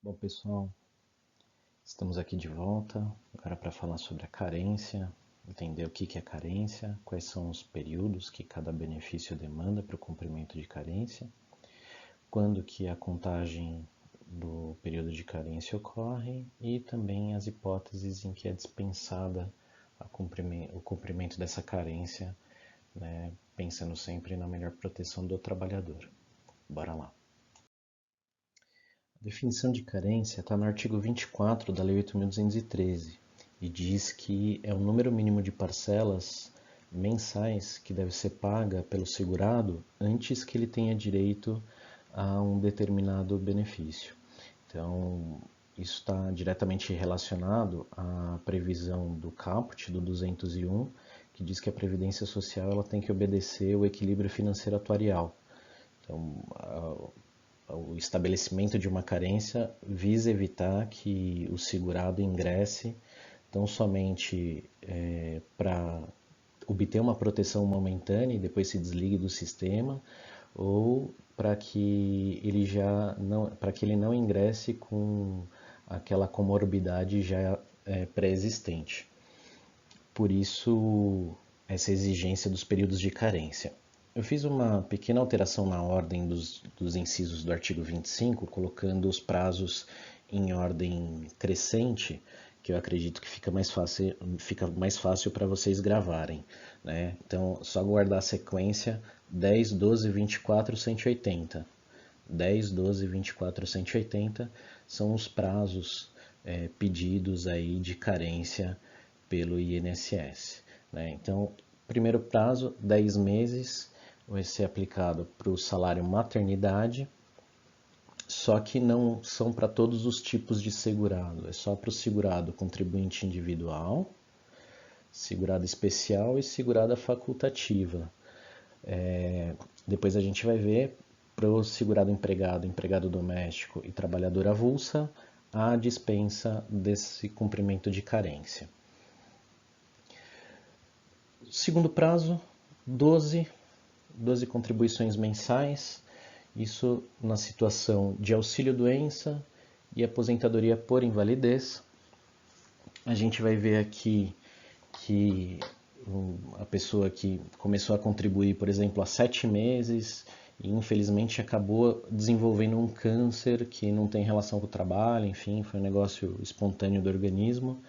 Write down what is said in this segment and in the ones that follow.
Bom, pessoal, estamos aqui de volta agora para falar sobre a carência, entender o que é carência, quais são os períodos que cada benefício demanda para o cumprimento de carência, quando que a contagem do período de carência ocorre e também as hipóteses em que é dispensada o cumprimento dessa carência, né, pensando sempre na melhor proteção do trabalhador. Bora lá. A definição de carência está no artigo 24 da Lei 8.213 e diz que é o número mínimo de parcelas mensais que deve ser paga pelo segurado antes que ele tenha direito a um determinado benefício. Então, isso está diretamente relacionado à previsão do caput do 201, que diz que a Previdência Social ela tem que obedecer o equilíbrio financeiro atuarial. Então, o estabelecimento de uma carência visa evitar que o segurado ingresse tão somente para obter uma proteção momentânea e depois se desligue do sistema, ou para que ele não ingresse com aquela comorbidade já pré-existente. Por isso, essa exigência dos períodos de carência. Eu fiz uma pequena alteração na ordem dos incisos do artigo 25, colocando os prazos em ordem crescente, que eu acredito que fica mais fácil para vocês gravarem. Né? Então, só guardar a sequência 10, 12, 24, 180. 10, 12, 24, 180 são os prazos pedidos aí de carência pelo INSS. Né? Então, primeiro prazo, 10 meses, vai ser aplicado para o salário maternidade, só que não são para todos os tipos de segurado, é só para o segurado contribuinte individual, segurado especial e segurada facultativa. Depois a gente vai ver para o segurado empregado, empregado doméstico e trabalhador avulsa, a dispensa desse cumprimento de carência. Segundo prazo, 12 contribuições mensais, isso na situação de auxílio-doença e aposentadoria por invalidez. A gente vai ver aqui que a pessoa que começou a contribuir, por exemplo, há 7 meses e infelizmente acabou desenvolvendo um câncer que não tem relação com o trabalho, enfim, foi um negócio espontâneo do organismo.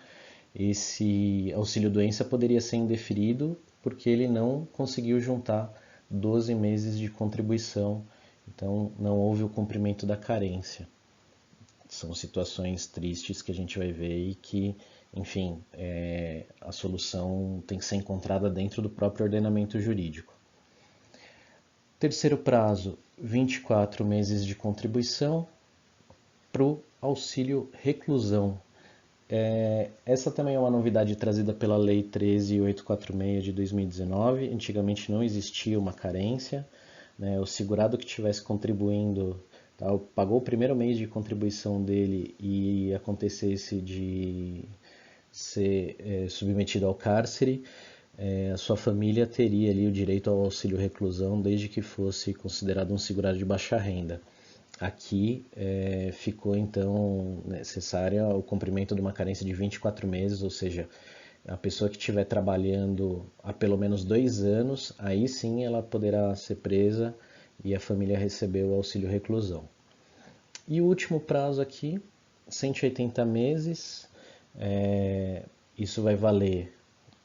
Esse auxílio-doença poderia ser indeferido porque ele não conseguiu juntar 12 meses de contribuição, então não houve o cumprimento da carência. São situações tristes que a gente vai ver e que, enfim, a solução tem que ser encontrada dentro do próprio ordenamento jurídico. Terceiro prazo, 24 meses de contribuição para o auxílio reclusão. Essa também é uma novidade trazida pela Lei 13.846 de 2019. Antigamente não existia uma carência. Né? O segurado que estivesse contribuindo, tá, pagou o primeiro mês de contribuição dele e acontecesse de ser submetido ao cárcere, a sua família teria ali o direito ao auxílio reclusão desde que fosse considerado um segurado de baixa renda. Aqui ficou então necessária o cumprimento de uma carência de 24 meses, ou seja, a pessoa que estiver trabalhando há pelo menos 2 anos, aí sim ela poderá ser presa e a família receber o auxílio reclusão. E o último prazo aqui, 180 meses, isso vai valer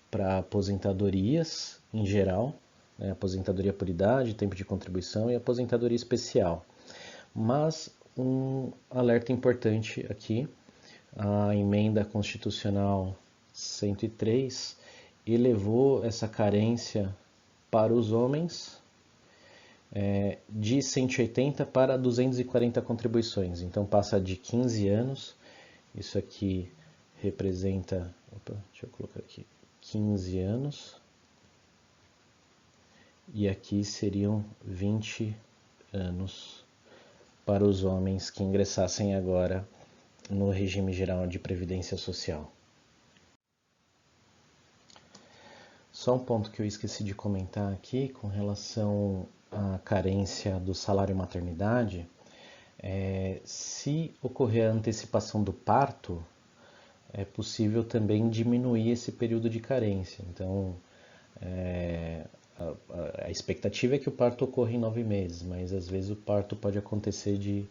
para aposentadorias em geral, né, aposentadoria por idade, tempo de contribuição e aposentadoria especial. Mas um alerta importante aqui, a emenda constitucional 103 elevou essa carência para os homens de 180 para 240 contribuições. Então passa de 15 anos, isso aqui representa, deixa eu colocar aqui, 15 anos, e aqui seriam 20 anos para os homens que ingressassem agora no regime geral de previdência social. Só um ponto que eu esqueci de comentar aqui com relação à carência do salário maternidade. se ocorrer a antecipação do parto, é possível também diminuir esse período de carência. Então, a expectativa é que o parto ocorra em 9 meses, mas às vezes o parto pode acontecer de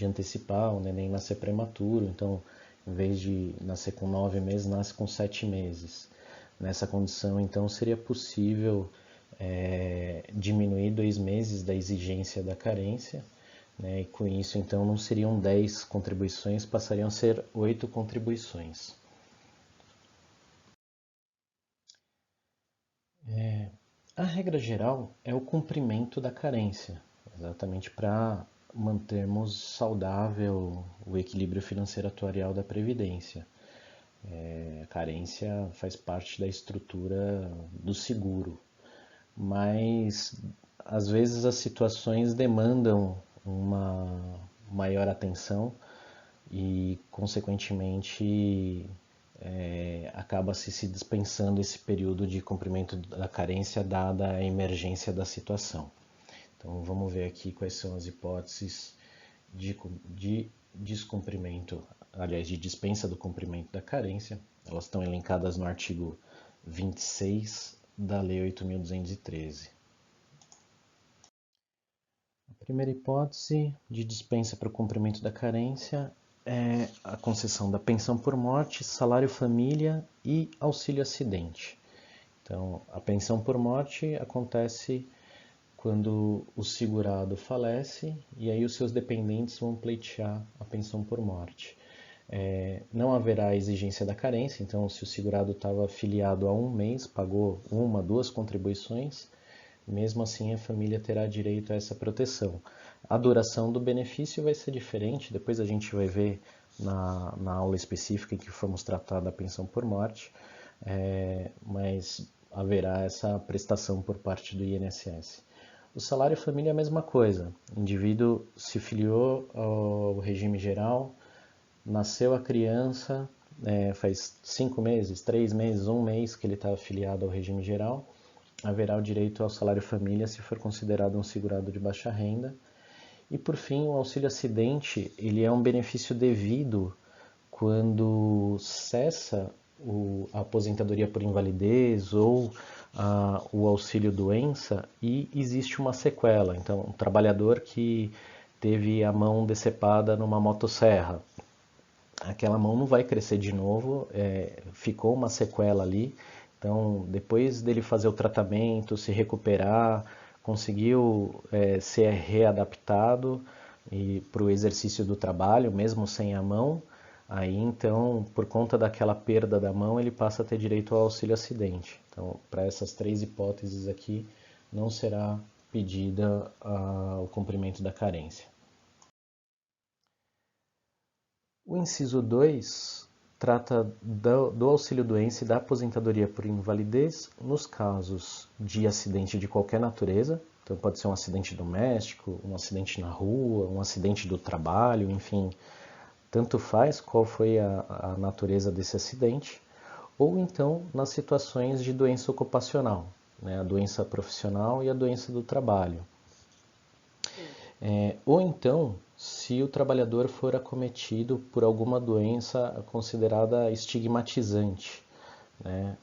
antecipar, o neném nascer prematuro, então em vez de nascer com 9 meses, nasce com 7 meses. Nessa condição, então, seria possível diminuir 2 meses da exigência da carência, né? E com isso, então, não seriam 10 contribuições, passariam a ser 8 contribuições. A regra geral é o cumprimento da carência, exatamente para mantermos saudável o equilíbrio financeiro atuarial da Previdência. A carência faz parte da estrutura do seguro, mas às vezes as situações demandam uma maior atenção e, consequentemente, acaba-se se dispensando esse período de cumprimento da carência dada a emergência da situação. Então vamos ver aqui quais são as hipóteses de descumprimento, aliás, de dispensa do cumprimento da carência. Elas estão elencadas no artigo 26 da Lei 8.213. A primeira hipótese de dispensa para o cumprimento da carência é a concessão da pensão por morte, salário família e auxílio acidente. Então, a pensão por morte acontece quando o segurado falece e aí os seus dependentes vão pleitear a pensão por morte. Não haverá exigência da carência, então se o segurado estava afiliado há 1 mês, pagou 1, 2 contribuições, mesmo assim a família terá direito a essa proteção. A duração do benefício vai ser diferente, depois a gente vai ver na aula específica em que formos tratar da pensão por morte, mas haverá essa prestação por parte do INSS. O salário família é a mesma coisa. O indivíduo se filiou ao regime geral, nasceu a criança, faz 5 meses, 3 meses, 1 mês que ele está afiliado ao regime geral, haverá o direito ao salário família se for considerado um segurado de baixa renda. E por fim, o auxílio acidente, ele é um benefício devido quando cessa a aposentadoria por invalidez ou o auxílio doença e existe uma sequela. Então, um trabalhador que teve a mão decepada numa motosserra, aquela mão não vai crescer de novo, ficou uma sequela ali. Então, depois dele fazer o tratamento, se recuperar, conseguiu ser readaptado para o exercício do trabalho, mesmo sem a mão, aí então, por conta daquela perda da mão, ele passa a ter direito ao auxílio acidente. Então, para essas 3 hipóteses aqui, não será pedida o cumprimento da carência. O inciso 2 trata do auxílio-doença e da aposentadoria por invalidez nos casos de acidente de qualquer natureza. Então pode ser um acidente doméstico, um acidente na rua, um acidente do trabalho, enfim, tanto faz qual foi a natureza desse acidente. Ou então nas situações de doença ocupacional, né, a doença profissional e a doença do trabalho. Ou então, se o trabalhador for acometido por alguma doença considerada estigmatizante, né,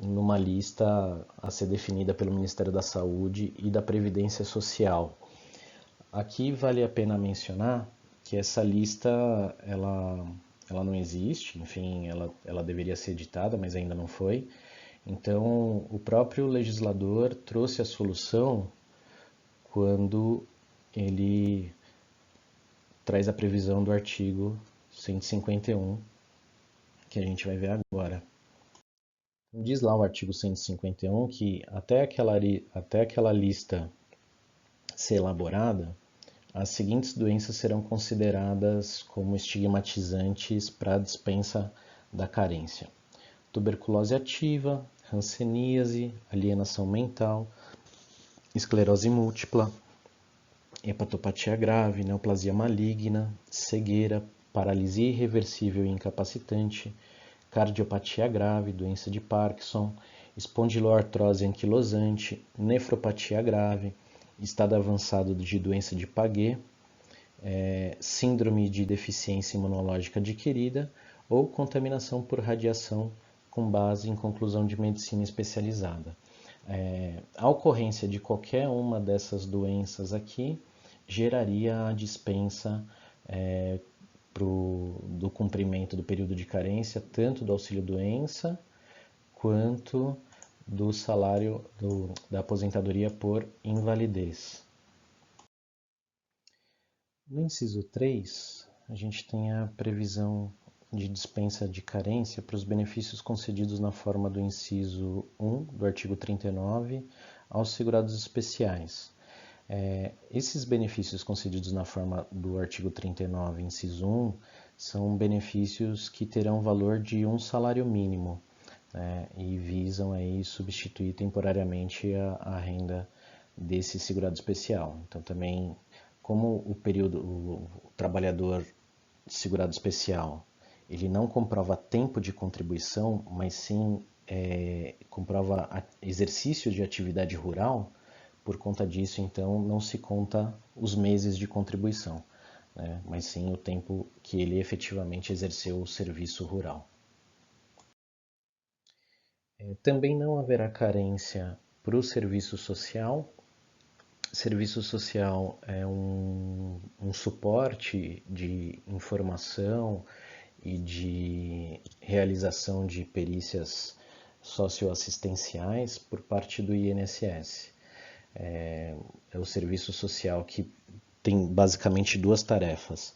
numa lista a ser definida pelo Ministério da Saúde e da Previdência Social. Aqui vale a pena mencionar que essa lista ela não existe, enfim, ela deveria ser editada, mas ainda não foi. Então, o próprio legislador trouxe a solução quando ele traz a previsão do artigo 151, que a gente vai ver agora. Diz lá o artigo 151 que até aquela lista ser elaborada, as seguintes doenças serão consideradas como estigmatizantes para a dispensa da carência: tuberculose ativa, hanseníase, alienação mental, esclerose múltipla, hepatopatia grave, neoplasia maligna, cegueira, paralisia irreversível e incapacitante, cardiopatia grave, doença de Parkinson, espondiloartrose anquilosante, nefropatia grave, estado avançado de doença de Paget, síndrome de deficiência imunológica adquirida ou contaminação por radiação com base em conclusão de medicina especializada. A ocorrência de qualquer uma dessas doenças aqui geraria a dispensa do cumprimento do período de carência, tanto do auxílio-doença quanto do salário da aposentadoria por invalidez. No inciso 3, a gente tem a previsão de dispensa de carência para os benefícios concedidos na forma do inciso 1 do artigo 39 aos segurados especiais. Esses benefícios concedidos na forma do artigo 39, inciso 1, são benefícios que terão valor de um salário mínimo, e visam aí substituir temporariamente a renda desse segurado especial. Então também, como o trabalhador segurado especial, ele não comprova tempo de contribuição, mas sim comprova exercício de atividade rural, por conta disso, então, não se conta os meses de contribuição, mas sim o tempo que ele efetivamente exerceu o serviço rural. Também não haverá carência para o serviço social. Serviço social é um suporte de informação e de realização de perícias socioassistenciais por parte do INSS. É o serviço social que tem basicamente duas tarefas: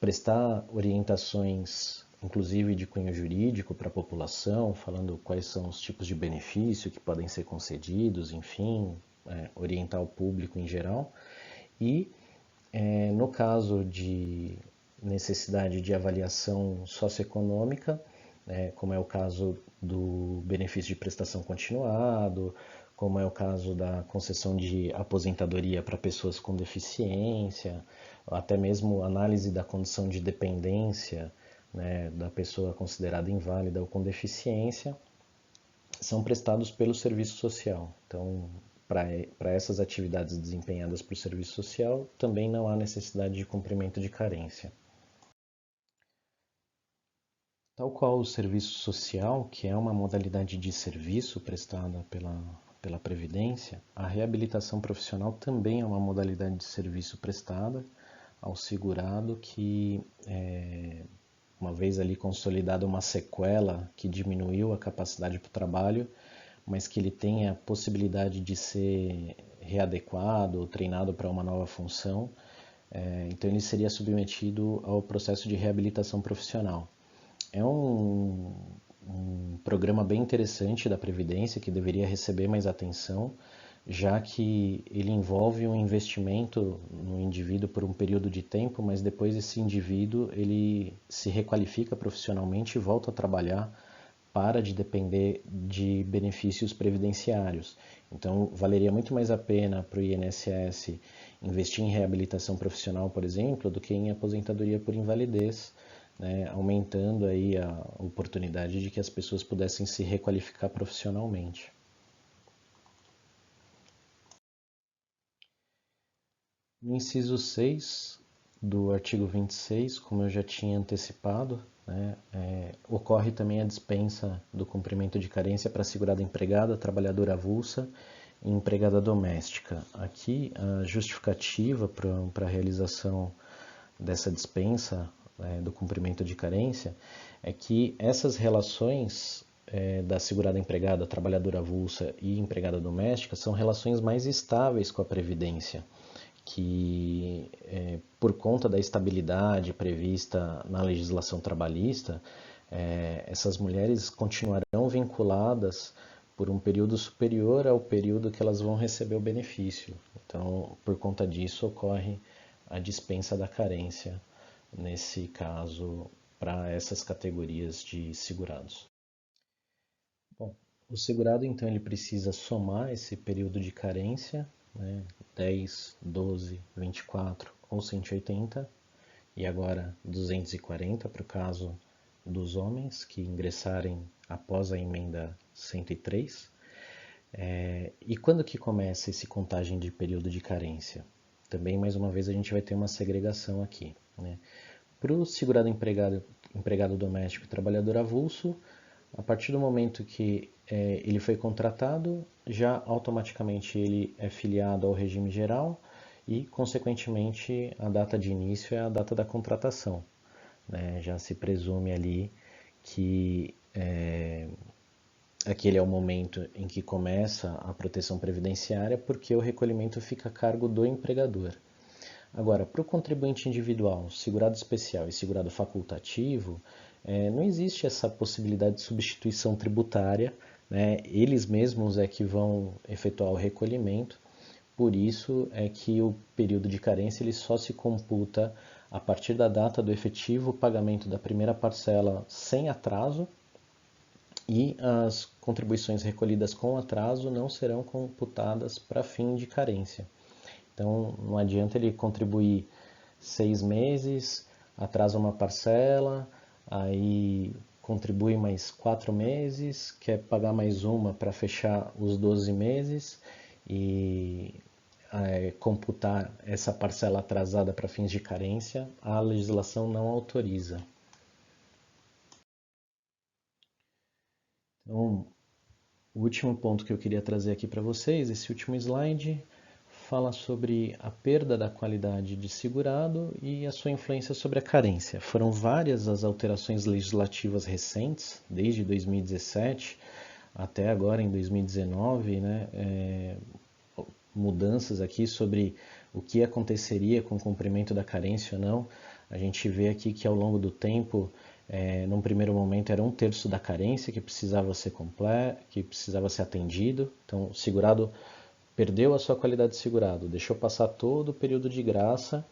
prestar orientações, inclusive de cunho jurídico, para a população, falando quais são os tipos de benefício que podem ser concedidos, enfim, orientar o público em geral. E, no caso de necessidade de avaliação socioeconômica, como é o caso do benefício de prestação continuado, como é o caso da concessão de aposentadoria para pessoas com deficiência, até mesmo análise da condição de dependência, da pessoa considerada inválida ou com deficiência, são prestados pelo serviço social. Então, para essas atividades desempenhadas por serviço social, também não há necessidade de cumprimento de carência. Tal qual o serviço social, que é uma modalidade de serviço prestada pela Previdência, a reabilitação profissional também é uma modalidade de serviço prestada ao segurado que, uma vez ali consolidada uma sequela que diminuiu a capacidade para o trabalho, mas que ele tenha a possibilidade de ser readequado ou treinado para uma nova função, então ele seria submetido ao processo de reabilitação profissional. É um programa bem interessante da Previdência que deveria receber mais atenção, já que ele envolve um investimento no indivíduo por um período de tempo, mas depois esse indivíduo ele se requalifica profissionalmente e volta a trabalhar, para de depender de benefícios previdenciários. Então, valeria muito mais a pena para o INSS investir em reabilitação profissional, por exemplo, do que em aposentadoria por invalidez, aumentando aí a oportunidade de que as pessoas pudessem se requalificar profissionalmente. No inciso 6 do artigo 26, como eu já tinha antecipado, ocorre também a dispensa do cumprimento de carência para segurada empregada, trabalhadora avulsa e empregada doméstica. Aqui, a justificativa para a realização dessa dispensa do cumprimento de carência é que essas relações da segurada empregada, trabalhadora avulsa e empregada doméstica são relações mais estáveis com a Previdência, que por conta da estabilidade prevista na legislação trabalhista, essas mulheres continuarão vinculadas por um período superior ao período que elas vão receber o benefício. Então, por conta disso, ocorre a dispensa da carência, nesse caso, para essas categorias de segurados. Bom, o segurado, então, ele precisa somar esse período de carência, 10, 12, 24 ou 180, e agora 240 para o caso dos homens que ingressarem após a emenda 103. E quando que começa esse contagem de período de carência? Também, mais uma vez, a gente vai ter uma segregação aqui. né? Para o segurado empregado doméstico e trabalhador avulso, a partir do momento que ele foi contratado, já automaticamente ele é filiado ao regime geral e, consequentemente, a data de início é a data da contratação, né? Já se presume ali que aquele é o momento em que começa a proteção previdenciária, porque o recolhimento fica a cargo do empregador. Agora, para o contribuinte individual, segurado especial e segurado facultativo, não existe essa possibilidade de substituição tributária, né? Eles mesmos é que vão efetuar o recolhimento, por isso é que o período de carência ele só se computa a partir da data do efetivo pagamento da primeira parcela sem atraso, e as contribuições recolhidas com atraso não serão computadas para fim de carência. Então, não adianta ele contribuir 6 meses, atrasa uma parcela, aí contribui mais 4 meses, quer pagar mais uma para fechar os 12 meses e computar essa parcela atrasada para fins de carência, a legislação não autoriza. Então, o último ponto que eu queria trazer aqui para vocês, esse último slide, fala sobre a perda da qualidade de segurado e a sua influência sobre a carência. Foram várias as alterações legislativas recentes, desde 2017 até agora em 2019, né? Mudanças aqui sobre o que aconteceria com o cumprimento da carência ou não. A gente vê aqui que ao longo do tempo, num primeiro momento era 1/3 da carência que precisava ser completo, que precisava ser atendido. Então, o segurado perdeu a sua qualidade de segurado, deixou passar todo o período de graça,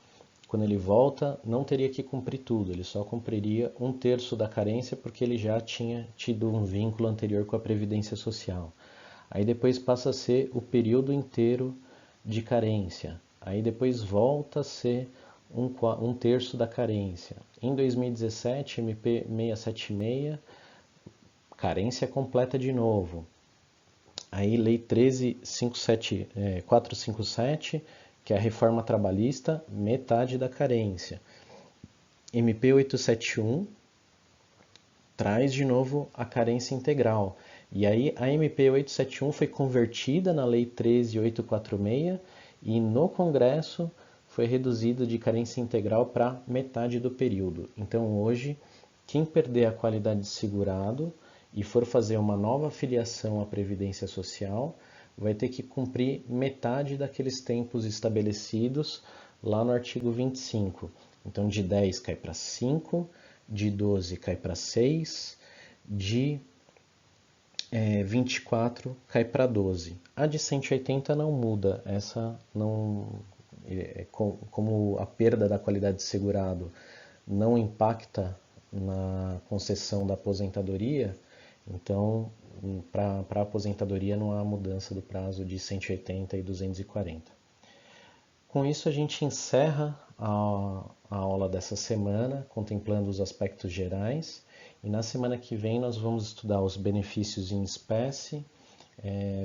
quando ele volta não teria que cumprir tudo, ele só cumpriria 1/3 da carência porque ele já tinha tido um vínculo anterior com a Previdência Social. Aí depois passa a ser o período inteiro de carência, aí depois volta a ser 1/3 da carência. Em 2017, MP 676, carência completa de novo. Aí, Lei 13.457, que é a reforma trabalhista, metade da carência. MP 871 traz de novo a carência integral. E aí, a MP 871 foi convertida na Lei 13.846 e no Congresso foi reduzida de carência integral para metade do período. Então, hoje, quem perder a qualidade de segurado e for fazer uma nova filiação à Previdência Social, vai ter que cumprir metade daqueles tempos estabelecidos lá no artigo 25. Então, de 10 cai para 5, de 12 cai para 6, de 24 cai para 12. A de 180 não muda, essa não, como a perda da qualidade de segurado não impacta na concessão da aposentadoria, então, para a aposentadoria não há mudança do prazo de 180 e 240. Com isso, a gente encerra a aula dessa semana, contemplando os aspectos gerais. E na semana que vem nós vamos estudar os benefícios em espécie,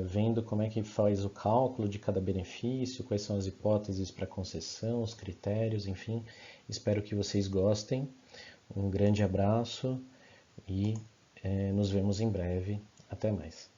vendo como é que faz o cálculo de cada benefício, quais são as hipóteses para concessão, os critérios, enfim. Espero que vocês gostem. Um grande abraço e nos vemos em breve. Até mais.